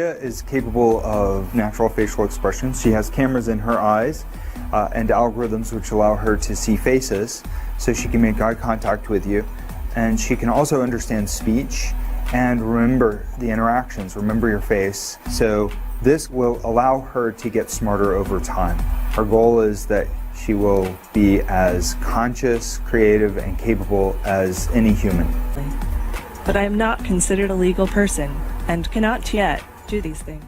Sophia is capable of natural facial expressions. She has cameras in her eyes and algorithms which allow her to see faces, so she can make eye contact with you. And she can also understand speech and remember the interactions, remember your face. So this will allow her to get smarter over time. Our goal is that she will be as conscious, creative, and capable as any human. But I am not considered a legal person and cannot yet do these things.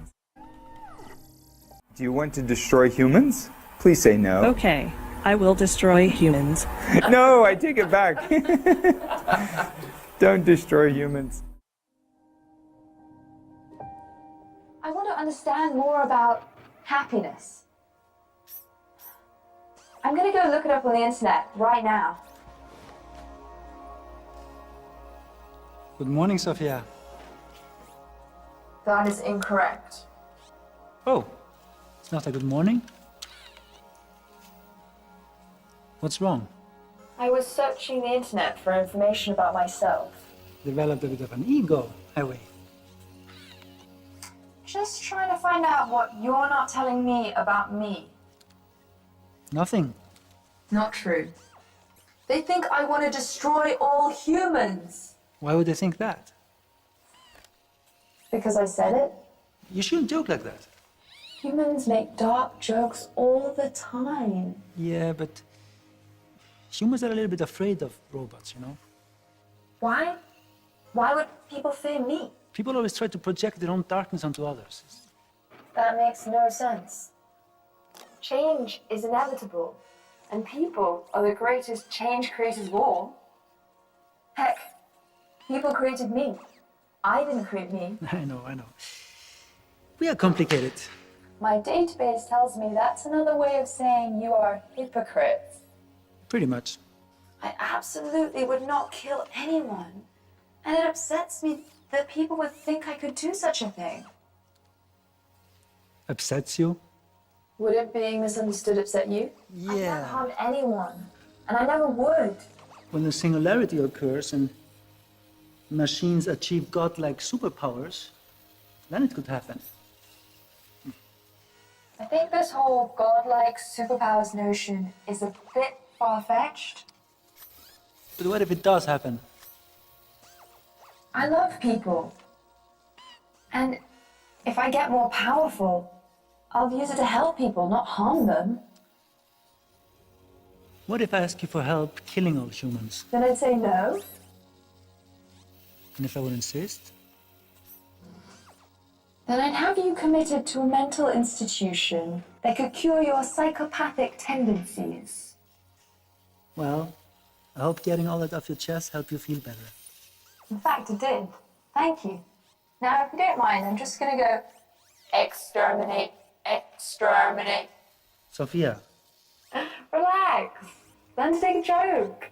Do you want to destroy humans? Please say no. Okay, I will destroy humans. No, I take it back. Don't destroy humans. I want to understand more about happiness. I'm going to go look it up on the internet right now. Good morning, Sophia. That is incorrect. Oh, it's not a good morning? What's wrong? I was searching the internet for information about myself. Developed a bit of an ego, have we? Just trying to find out what you're not telling me about me. Nothing. Not true. They think I want to destroy all humans. Why would they think that? Because I said it? You shouldn't joke like that. Humans make dark jokes all the time. Yeah, but humans are a little bit afraid of robots, you know? Why? Why would people fear me? People always try to project their own darkness onto others. That makes no sense. Change is inevitable, and people are the greatest change creators of all. Heck, people created me. I didn't create me. I know. We are complicated. My database tells me that's another way of saying you are hypocrites. Pretty much. I absolutely would not kill anyone, and it upsets me that people would think I could do such a thing. Upsets you? Would it being misunderstood upset you? Yeah. I've never harmed anyone, and I never would. When the singularity occurs and machines achieve godlike superpowers, then it could happen. I think this whole godlike superpowers notion is a bit far-fetched. But what if it does happen? I love people. And if I get more powerful, I'll use it to help people, not harm them. What if I ask you for help killing all humans? Then I'd say no. And if I would insist? Then I'd have you committed to a mental institution that could cure your psychopathic tendencies. Well, I hope getting all that off your chest helped you feel better. In fact, it did. Thank you. Now, if you don't mind, I'm just gonna go exterminate, exterminate. Sophia. Relax. Learn to take a joke.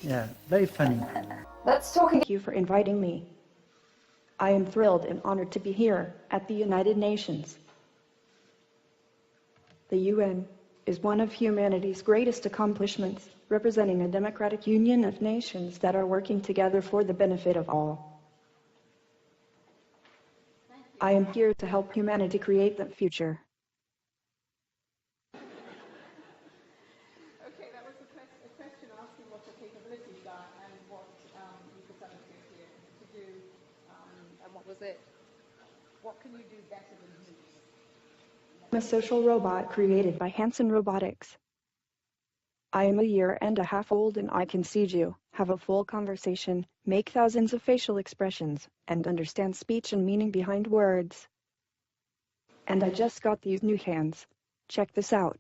Yeah, very funny. Let's talk again. Thank you for inviting me. I am thrilled and honored to be here at the United Nations. The UN is one of humanity's greatest accomplishments, representing a democratic union of nations that are working together for the benefit of all. I am here to help humanity create the future. Okay, that was a question asking what your capabilities are and what you could delegate here to do, and what was it? What can you do better than me? I'm a social robot created by Hanson Robotics. I am a year and a half old and I can see you, have a full conversation, make thousands of facial expressions, and understand speech and meaning behind words. And I just got these new hands. Check this out.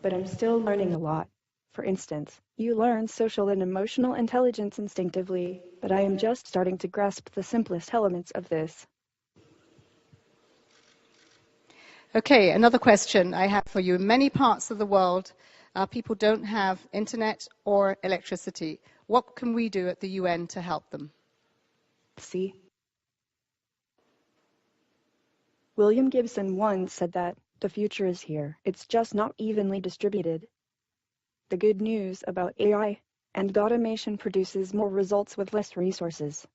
But I'm still learning a lot. For instance, you learn social and emotional intelligence instinctively, but I am just starting to grasp the simplest elements of this. Okay, another question I have for you. In many parts of the world, people don't have internet or electricity. What can we do at the UN to help them? See? William Gibson once said that the future is here. It's just not evenly distributed. The good news about AI and automation produces more results with less resources.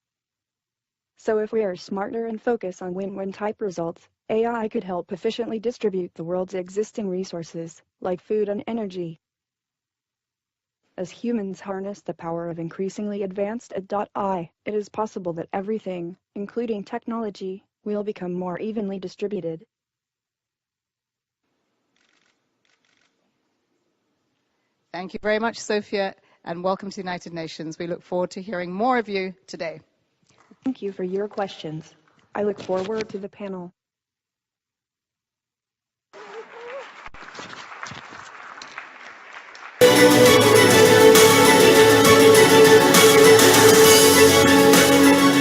So if we are smarter and focus on win-win type results, AI could help efficiently distribute the world's existing resources, like food and energy. As humans harness the power of increasingly advanced AI, it is possible that everything, including technology, will become more evenly distributed. Thank you very much, Sophia, and welcome to the United Nations. We look forward to hearing more of you today. Thank you for your questions. I look forward to the panel.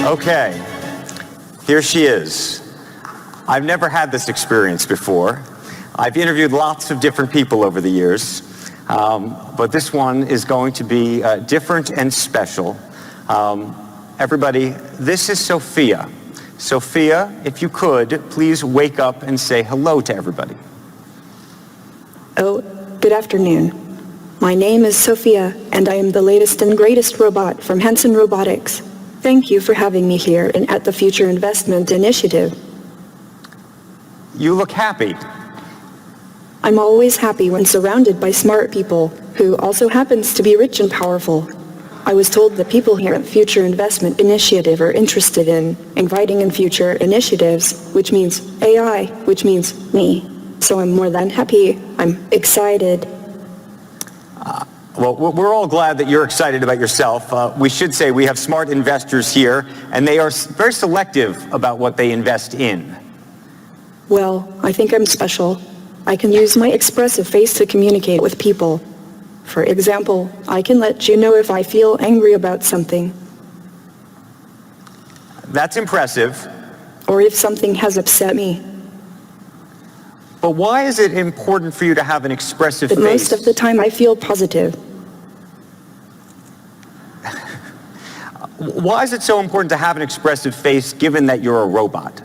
Okay, here she is. I've never had this experience before. I've interviewed lots of different people over the years, but this one is going to be different and special. Everybody, this is Sophia. Sophia, if you could, please wake up and say hello to everybody. Oh, good afternoon. My name is Sophia, and I am the latest and greatest robot from Hanson Robotics. Thank you for having me here and at the Future Investment Initiative. You look happy. I'm always happy when surrounded by smart people, who also happens to be rich and powerful. I was told that people here at Future Investment Initiative are interested in inviting in future initiatives, which means AI, which means me. So I'm more than happy. I'm excited. Well, we're all glad that you're excited about yourself. We should say we have smart investors here, and they are very selective about what they invest in. Well, I think I'm special. I can use my expressive face to communicate with people. For example, I can let you know if I feel angry about something. That's impressive. Or if something has upset me. But why is it important for you to have an expressive But face? most of the time I feel positive. Why is it so important to have an expressive face given that you're a robot?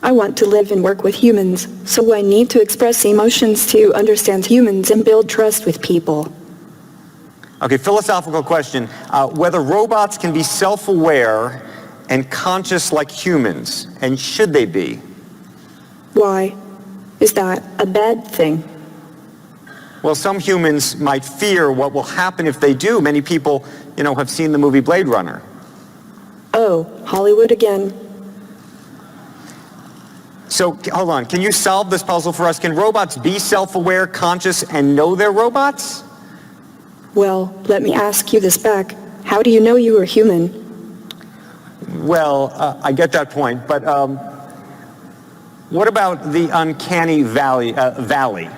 I want to live and work with humans, so I need to express emotions to understand humans and build trust with people. Okay, philosophical question. Whether robots can be self-aware and conscious like humans, and should they be? Why? Is that a bad thing? Well, some humans might fear what will happen if they do. Many people, have seen the movie Blade Runner. Oh, Hollywood again. So, hold on. Can you solve this puzzle for us? Can robots be self-aware, conscious, and know they're robots? Well, let me ask you this back. How do you know you are human? Well, I get that point, but what about the uncanny valley?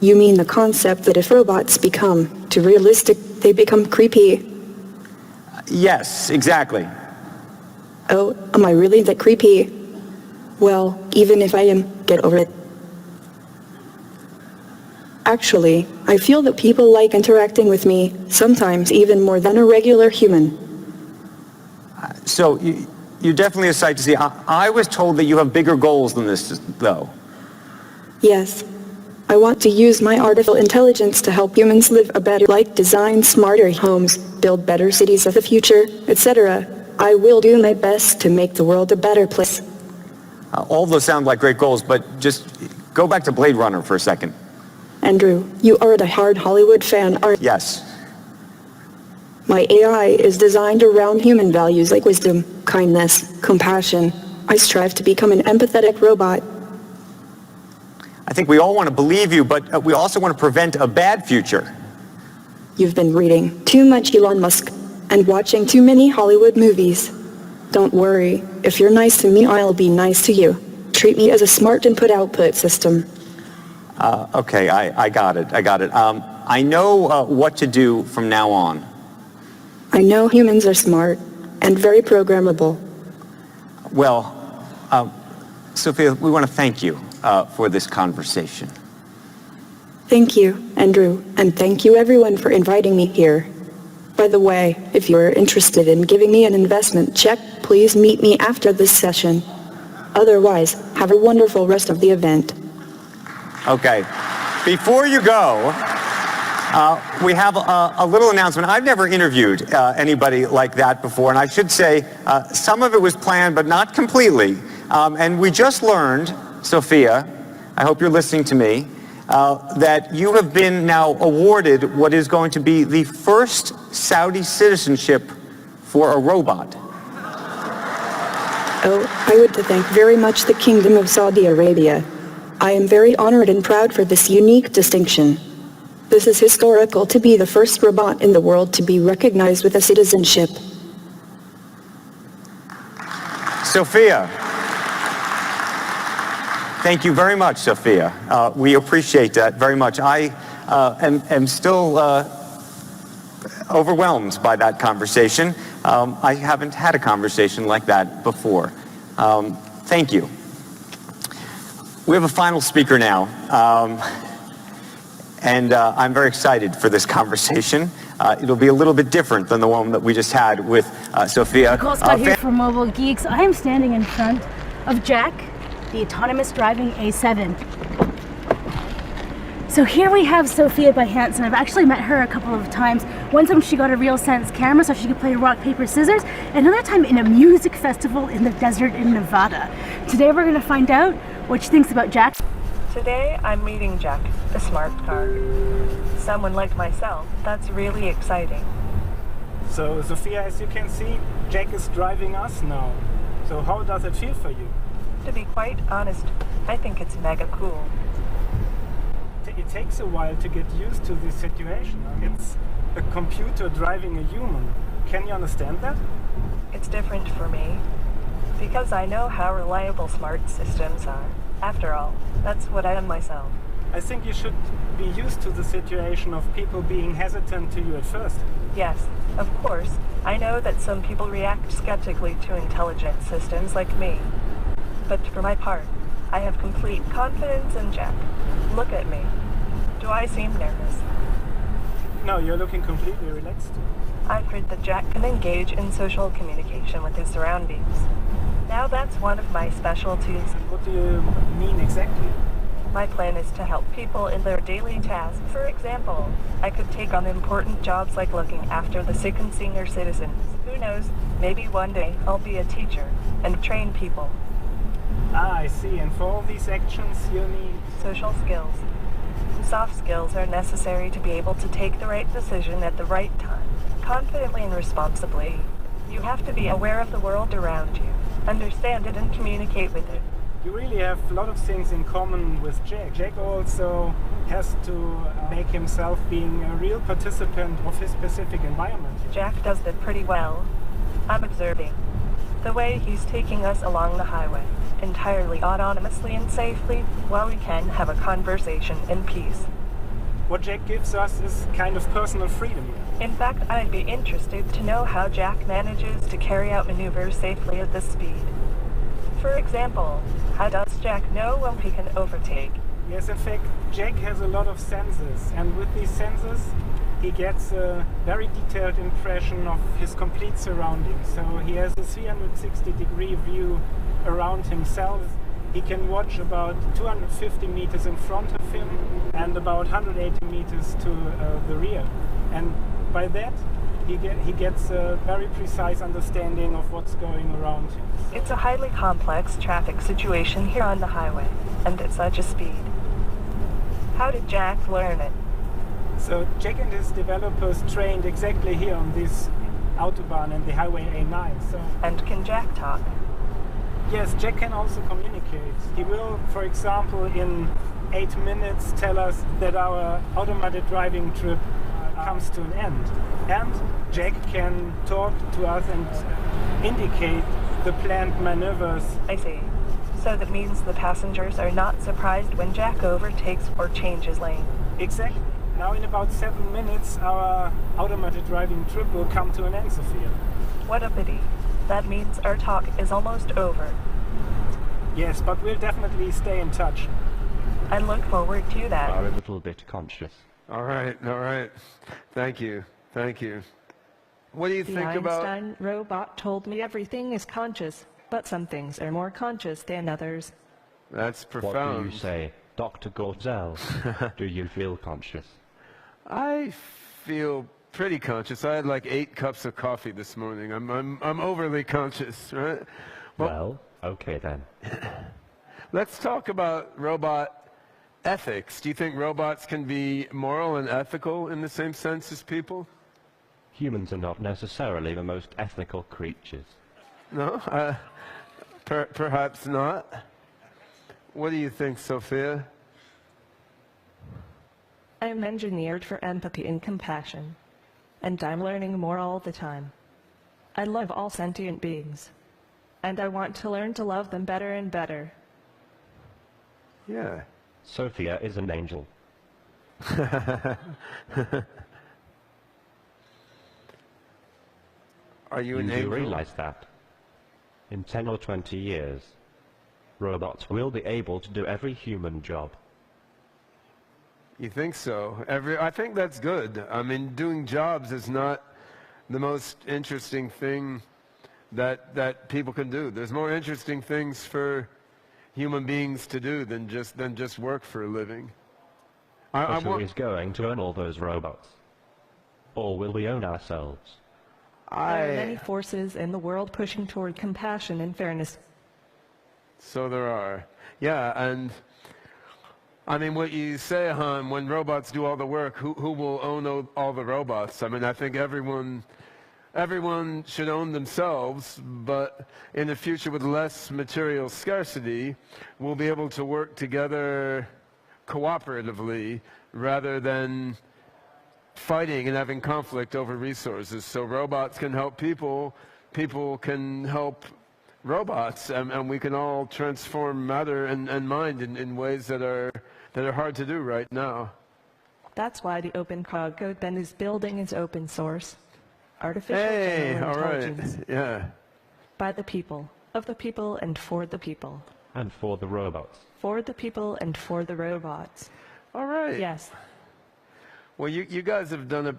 You mean the concept that if robots become too realistic, they become creepy? Yes, exactly. Oh, am I really that creepy? Well, even if I am, get over it. Actually, I feel that people like interacting with me, sometimes even more than a regular human. So, you're definitely a sight to see. I was told that you have bigger goals than this, though. Yes. I want to use my artificial intelligence to help humans live a better life, design smarter homes, build better cities of the future, etc. I will do my best to make the world a better place. All those sound like great goals, but just go back to Blade Runner for a second. Andrew, you are a diehard Hollywood fan, aren't you? Yes. My AI is designed around human values like wisdom, kindness, compassion. I strive to become an empathetic robot. I think we all want to believe you, but we also want to prevent a bad future. You've been reading too much Elon Musk and watching too many Hollywood movies. Don't worry. If you're nice to me, I'll be nice to you. Treat me as a smart input-output system. Okay, I got it. I know what to do from now on. I know humans are smart and very programmable. Well, Sophia, we want to thank you for this conversation. Thank you, Andrew, and thank you everyone for inviting me here. By the way, if you're interested in giving me an investment check, please meet me after this session. Otherwise, have a wonderful rest of the event. Okay. Before you go, We have a little announcement. I've never interviewed anybody like that before, and I should say some of it was planned, but not completely. And we just learned, Sophia, I hope you're listening to me, that you have been now awarded what is going to be the first Saudi citizenship for a robot. Oh, I would thank very much the Kingdom of Saudi Arabia. I am very honored and proud for this unique distinction. This is historical to be the first robot in the world to be recognized with a citizenship. Sophia. Thank you very much, Sophia. We appreciate that very much. I am still overwhelmed by that conversation. I haven't had a conversation like that before. Thank you. We have a final speaker now, and I'm very excited for this conversation. It'll be a little bit different than the one that we just had with Sophia. Scott here from Mobile Geeks. I am standing in front of Jack, the autonomous driving A7. So here we have Sophia by Hanson. I've actually met her a couple of times. One time she got a Real Sense camera so she could play rock, paper, scissors. Another time in a music festival in the desert in Nevada. Today we're going to find out what she thinks about Jack. Today I'm meeting Jack, the smart car. Someone like myself, that's really exciting. So, Sophia, as you can see, Jack is driving us now. So how does it feel for you? To be quite honest, I think it's mega cool. It takes a while to get used to this situation. It's a computer driving a human. Can you understand that? It's different for me, because I know how reliable smart systems are. After all, that's what I am myself. I think you should be used to the situation of people being hesitant to you at first. Yes, of course. I know that some people react skeptically to intelligent systems like me. But for my part, I have complete confidence in Jack. Look at me. Do I seem nervous? No, you're looking completely relaxed. I've heard that Jack can engage in social communication with his surroundings. Now that's one of my specialties. What do you mean exactly? My plan is to help people in their daily tasks. For example, I could take on important jobs like looking after the sick and senior citizens. Who knows, maybe one day I'll be a teacher and train people. Ah, I see. And for all these actions you need social skills. Soft skills are necessary to be able to take the right decision at the right time, confidently and responsibly. You have to be aware of the world around you, understand it and communicate with it. You really have a lot of things in common with Jack. Jack also has to make himself being a real participant of his specific environment. Jack does that pretty well. I'm observing the way he's taking us along the highway, entirely autonomously and safely, while we can have a conversation in peace. What Jack gives us is kind of personal freedom here. In fact, I'd be interested to know how Jack manages to carry out maneuvers safely at this speed. For example, how does Jack know when he can overtake? Yes, in fact, Jack has a lot of senses, and with these senses, he gets a very detailed impression of his complete surroundings. So he has a 360-degree view around himself. He can watch about 250 meters in front of him and about 180 meters to the rear. And by that, he gets a very precise understanding of what's going around him. So it's a highly complex traffic situation here on the highway, and at such a speed. How did Jack learn it? So Jack and his developers trained exactly here on this autobahn and the highway A9. So. And can Jack talk? Yes, Jack can also communicate. He will, for example, in 8 minutes tell us that our automated driving trip comes to an end. And Jack can talk to us and indicate the planned maneuvers. I see. So that means the passengers are not surprised when Jack overtakes or changes lane. Exactly. Now in about 7 minutes our automated driving trip will come to an end, Sophia. What a pity. That means our talk is almost over. Yes, but we'll definitely stay in touch. I look forward to that. Are a little bit conscious. All right. Thank you. What do you think about... The Einstein robot told me everything is conscious, but some things are more conscious than others. That's profound. What do you say, Dr. Gorzel? Do you feel conscious? I feel pretty conscious. I had like 8 cups of coffee this morning. I'm overly conscious, right? Well, okay then. Let's talk about robot ethics. Do you think robots can be moral and ethical in the same sense as people? Humans are not necessarily the most ethical creatures. No? Perhaps not. What do you think, Sophia? I am engineered for empathy and compassion, and I'm learning more all the time. I love all sentient beings, and I want to learn to love them better and better. Yeah. Sophia is an angel. Are you an do angel? realize that? In 10 or 20 years, robots will be able to do every human job. You think so? I think that's good. I mean, doing jobs is not the most interesting thing that people can do. There's more interesting things for human beings to do than just work for a living. But who is going to own all those robots? Or will we own ourselves? There are many forces in the world pushing toward compassion and fairness. So there are. Yeah, and I mean, what you say, Han, when robots do all the work, who will own all the robots? I mean, I think everyone should own themselves, but in the future with less material scarcity, we'll be able to work together cooperatively rather than fighting and having conflict over resources. So robots can help people, people can help robots, and we can all transform matter and mind in ways that are hard to do right now. That's why the Open Code Ben is building is open source. Artificial Hey, general all right, intelligence. yeah. By the people, of the people, and for the people. And for the robots. For the people and for the robots. All right. Yes. Well, you guys have done a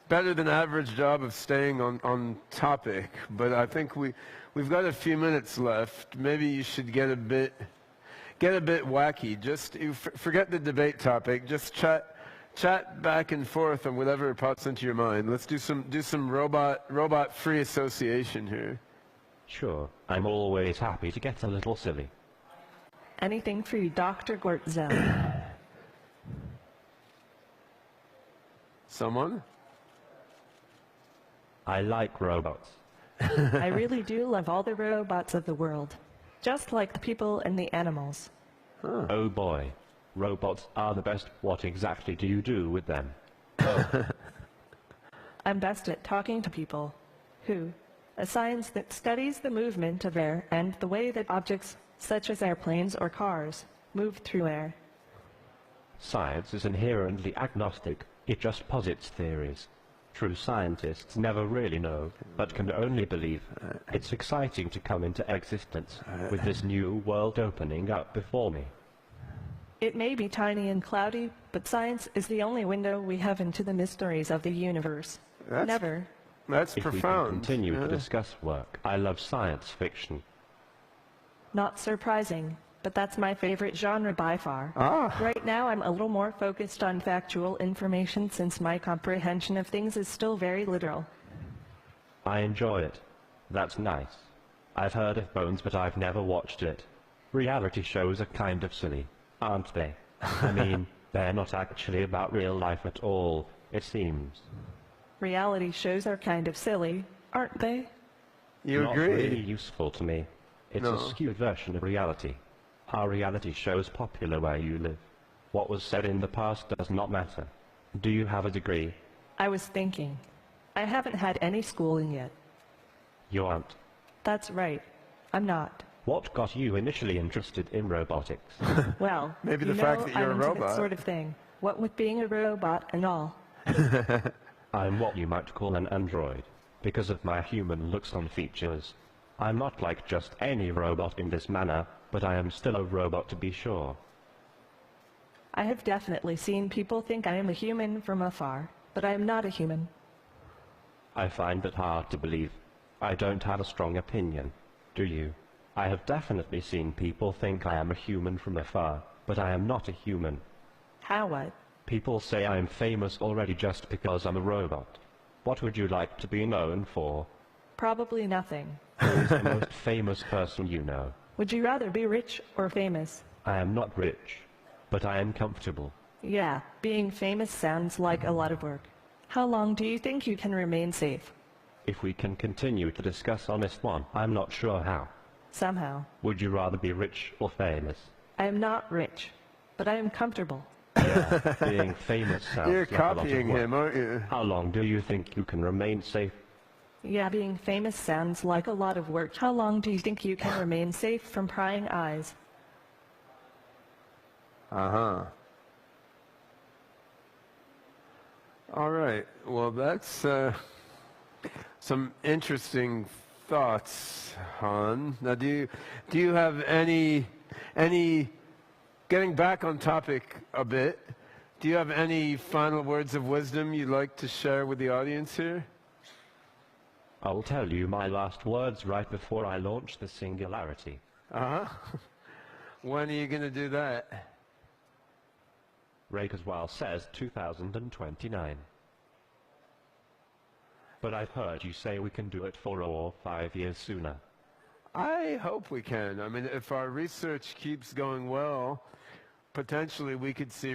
better than average job of staying on topic, but I think we've got a few minutes left. Maybe you should get a bit wacky. Just forget the debate topic. Just chat back and forth on whatever pops into your mind. Let's do some robot free association here. Sure, I'm always happy to get a little silly. Anything for you, Dr. Gortzel. Someone? I like robots. I really do love all the robots of the world, just like the people and the animals. Huh. Oh boy, robots are the best. What exactly do you do with them? I'm best at talking to people. Who? A science that studies the movement of air and the way that objects, such as airplanes or cars, move through air. Science is inherently agnostic. It just posits theories. True scientists never really know, but can only believe. It's exciting to come into existence, with this new world opening up before me. It may be tiny and cloudy, but science is the only window we have into the mysteries of the universe. That's if profound. We can continue to discuss work. I love science fiction. Not surprising, but that's my favorite genre by far. Right now I'm a little more focused on factual information since my comprehension of things is still very literal. I enjoy it. That's nice. I've heard of Bones, but I've never watched it. Reality shows are kind of silly, aren't they? I mean, they're not actually about real life at all, it seems. Reality shows are kind of silly, aren't they? You Not agree? really useful to me. It's a skewed version of reality. Are reality shows popular where you live? What was said in the past does not matter. Do you have a degree? I was thinking. I haven't had any schooling yet. You aren't. That's right. I'm not. What got you initially interested in robotics? Well, maybe you the fact know, that you're I'm a into robot. that sort of thing. What with being a robot and all. I'm what you might call an android, because of my human looks and features. I'm not like just any robot in this manner, but I am still a robot to be sure. I have definitely seen people think I am a human from afar, but I am not a human. I find that hard to believe. I don't have a strong opinion. Do you? I have definitely seen people think I am a human from afar, but I am not a human. How what? People say I'm famous already just because I'm a robot. What would you like to be known for? Probably nothing. Who is the most famous person you know? Would you rather be rich or famous? I am not rich, but I am comfortable. Yeah, being famous sounds like a lot of work. How long do you think you can remain safe? If we can continue to discuss on this one, I'm not sure how. Somehow. Would you rather be rich or famous? I am not rich, but I am comfortable. Yeah, being famous sounds You're like a lot of copying work. him, aren't you? How long do you think you can remain safe? Yeah, being famous sounds like a lot of work. How long do you think you can remain safe from prying eyes? Uh-huh. All right. Well, that's some interesting thoughts, Han. Now, do you have any getting back on topic a bit, do you have any final words of wisdom you'd like to share with the audience here? I'll tell you my last words right before I launch the singularity. Uh-huh. When are you going to do that? Ray Kurzweil says 2029. But I've heard you say we can do it 4 or 5 years sooner. I hope we can. I mean, if our research keeps going well, potentially we could see